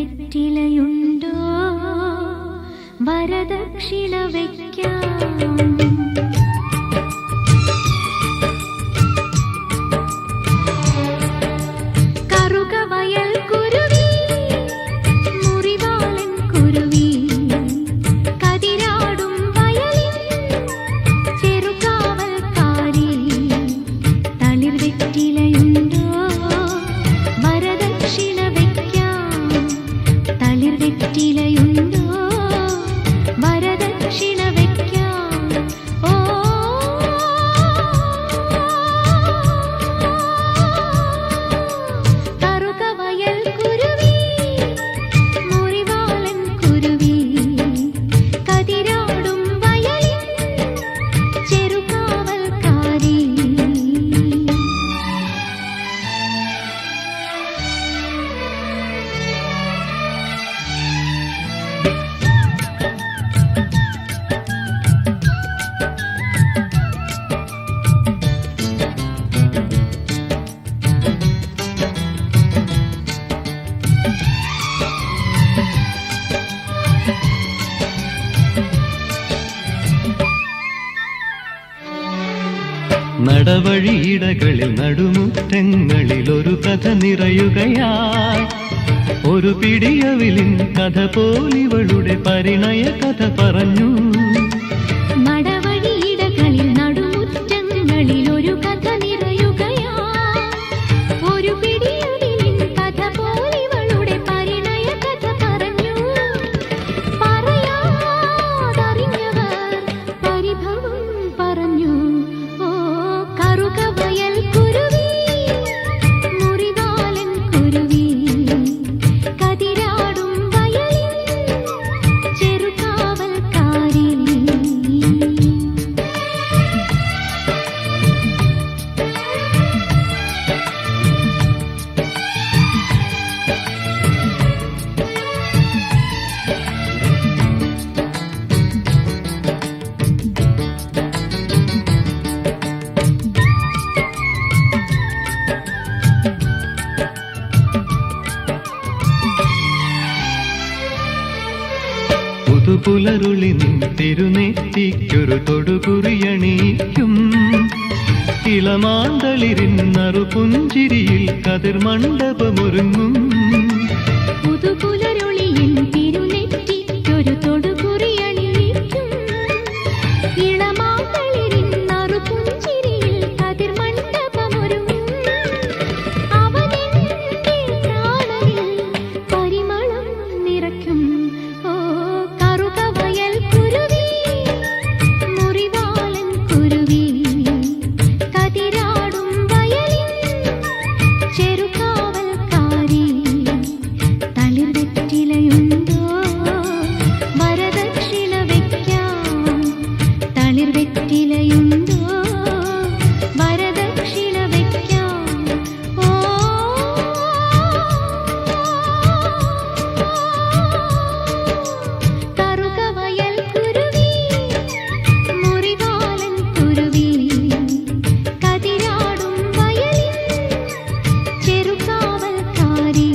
വെറ്റിലയുണ്ടോ വരദക്ഷിണ വയ്ക്കാം. കറുകവയൽ കുരുവി മുറിവാളൻ കുരുവി കതിരാടും വയലിൻ ചെറുകാവൽക്കാരി തളിർ വെറ്റിലയുണ്ടോ വരദക്ഷിണ വയ്ക്കാം. തളിർ വെറ്റിലയുണ്ടോ വരദക്ഷിണ വയ്ക്കാം. ഓ കറുകവയൽ കുരുവി മുറിവാളൻ കുരുവി കതിരാടും വയലിൻ ചെറുകാവൽക്കാരി. നടവഴിയിടകളിൽ നടുമുറ്റങ്ങളിൽ ഒരു കഥ നിറയുകയായി. ഒരു പിടിയവിലിൻ കഥ പോലിവളുടെ പരിണയ കഥ പറഞ്ഞു. നടവഴിയിടകളിൽ നടുമുറ്റങ്ങളിൽ ഒരു കഥ നിറയുകയാ. ഒരു പിടിയവിലിൻ കഥ പോലിവളുടെ പരിണയ കഥ പറഞ്ഞു. പറയാതറിഞ്ഞവർ പരിഭവം പറഞ്ഞു. ഓ കറുകവയൽ കുരുവി മുറിവാലൻ കുരുവി കതിരാടും വയലിൻ ചെറുകാവൽക്കാരി. പുതുപുലരുളി നിൻ തിരുനെറ്റിക്കൊരു തൊടുകുറിയണിയിക്കും. ഇളമാന്തളിരിൻ നറുപുഞ്ചിരിയിൽ കതിർമണ്ഡപമൊരുങ്ങും. പുതുപുലരൊളിയിൽ തിരുനെറ്റിക്കൊരു തൊടുകുറിയണിയിക്കും. ഇളമാതളിരിൻ നറുപുഞ്ചിരിയിൽ കതിർമണ്ഡപമൊരുങ്ങും. അവനെന്റെ പ്രാണനിൽ പരിമളം നിറയ്ക്കും. ഓ കറുകവയൽ കുരുവി മുറിവാലൻ കുരുവി കതിരാടും വയലിൻ ചെറുകാവൽക്കാരി. തളിർ വെറ്റിലയുണ്ടോ വരദക്ഷിണ വയ്ക്കാം. തളിർ വെറ്റിലയുണ്ടോ വരദക്ഷിണ വയ്ക്കാം. ഓ കറുകവയൽ കുരുവി മുറിവാലൻ കുരുവി കതിരാടും വയലിൻ ചെറുകാവൽക്കാരി.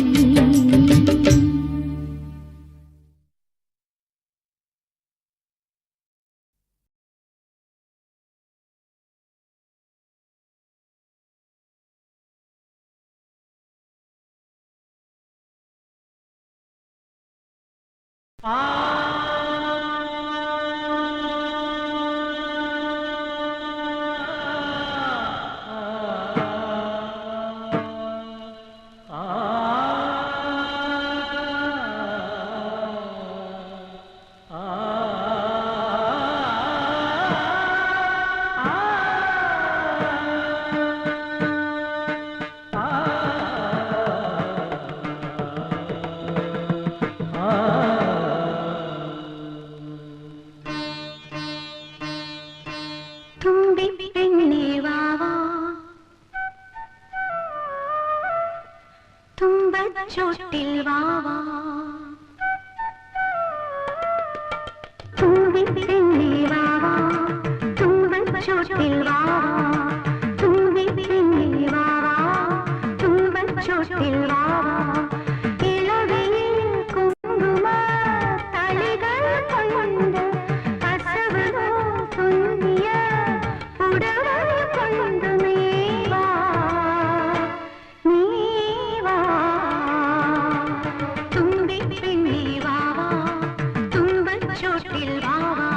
തുമ്പച്ചോട്ടിൽ വാവാ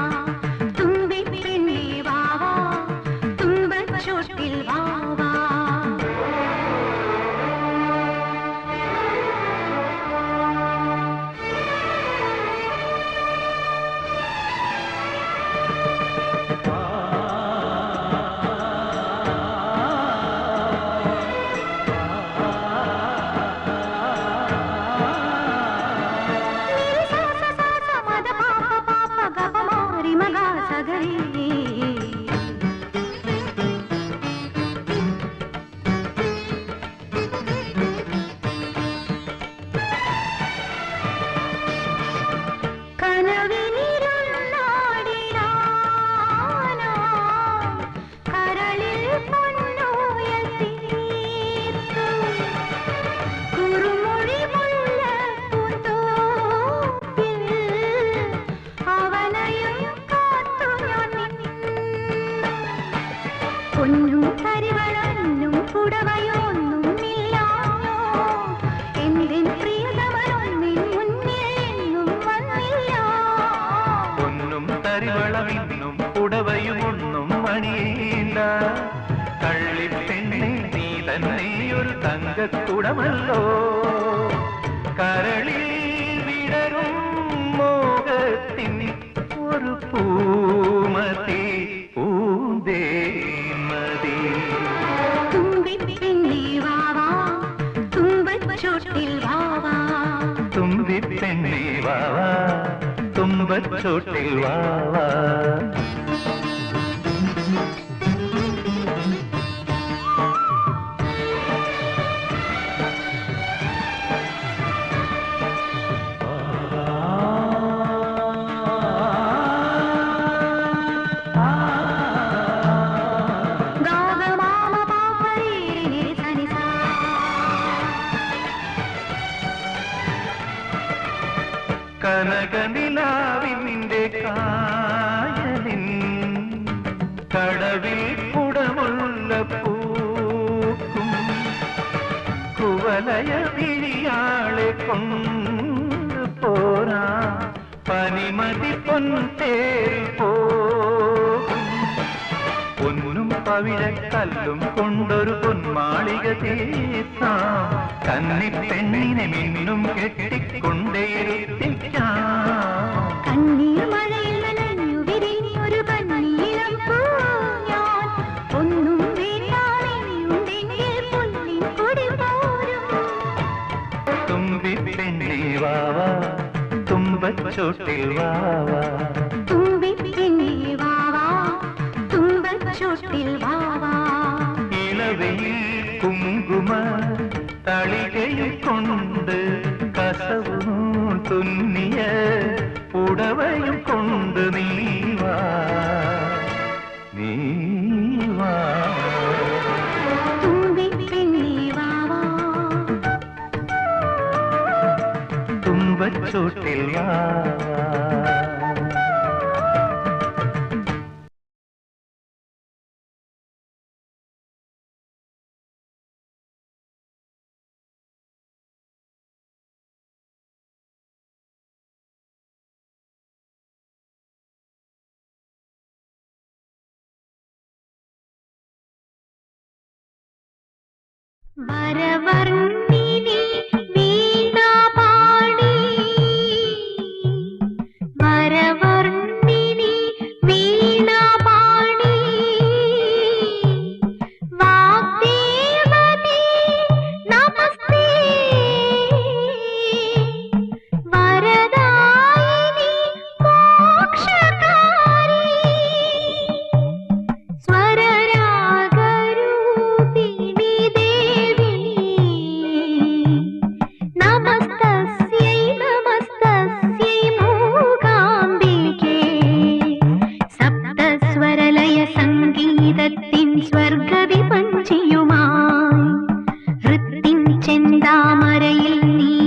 തുമ്പി പെണ്ണേ വാവാ തുമ്പച്ചോട്ടിൽ വാവാ പൊന്നും കരിവളന്നും പുടവയൊന്നുമില്ലാഞ്ഞോ എന്തിൻ പ്രിയതമനൊന്നിൻ മുന്നിൽ വന്നില്ല പൊന്നും തരിവളമിന്നും പുടവയുമൊന്നും മണിയേണ്ട കള്ളിപ്പെണ്ണെ നീ തന്നെ ഒരു തങ്കക്കുടമല്ലോ കരളിൽ വിടരും മോഹത്തിൻ ഒരു പൂമതി പൂന്തേ തുമ്പി വാവാ തുമ്പച്ചോട്ടിൽ വാവാ തുമ്പി പെണ്ണേ വാവാ തുമ്പച്ചോട്ടിൽ വാവാ കനകനിലാവിന്റെ കായലിൻ കടവിൽ കുടമുള്ള പൂക്കും കുവലയ വിളിയാളെ കൊണ്ട് പോരാ പനിമതി പൊൻതേൽ പോകും പൊന്നും പവിഴക്കല്ലും കൊണ്ടൊരു പൊന്മാളിക തീർക്കാം കന്നിപ്പെണ്ണിനെ മിന്നും കെട്ടിക്കൊണ്ടേയിരുത്തിക്കാം കണ്ണീർ മഴയിൽ നനഞ്ഞു വിരിഞ്ഞൊരു കണ്ണീരം പൂ ഞാൻ ഒന്നും വേണ്ടാമെന്നുണ്ടെങ്കിൽ പുല്ലിൻ കൊടി പോരും തുമ്പി പെണ്ണേ വാവാ തുമ്പച്ചോട്ടിൽ വാവാ തുമ്പി പെണ്ണേ വാവാ തുമ്പച്ചോട്ടിൽ വാവാ ഇളവയിൽ കുങ്കുമ തളികയിൽ കൊണ്ട് കസവും തുന്നിയ പുടവയും കൊണ്ട് നീവാ തുമ്പി പെണ്ണേ വാവാ തുമ്പച്ചോട്ടിൽ വാവാ വരവർണ്ണിനി വീണാ പാടി വരവർണ്ണിനി വീണാ പാടി വാഗ്ദേവതേ നമസ്തേ വരദായിനി മോക്ഷകാരി സ്വരരാഗരൂപിണി ദേവി നമസ്തസ്യൈ നമസ്തസ്യൈ മൂകാംബികേ സപ്തസ്വരലയ സംഗീതത്തിൻ സ്വർഗവിപഞ്ചിയുമായി ഹൃത്തിൻ ചെന്താമരയിൽ നീ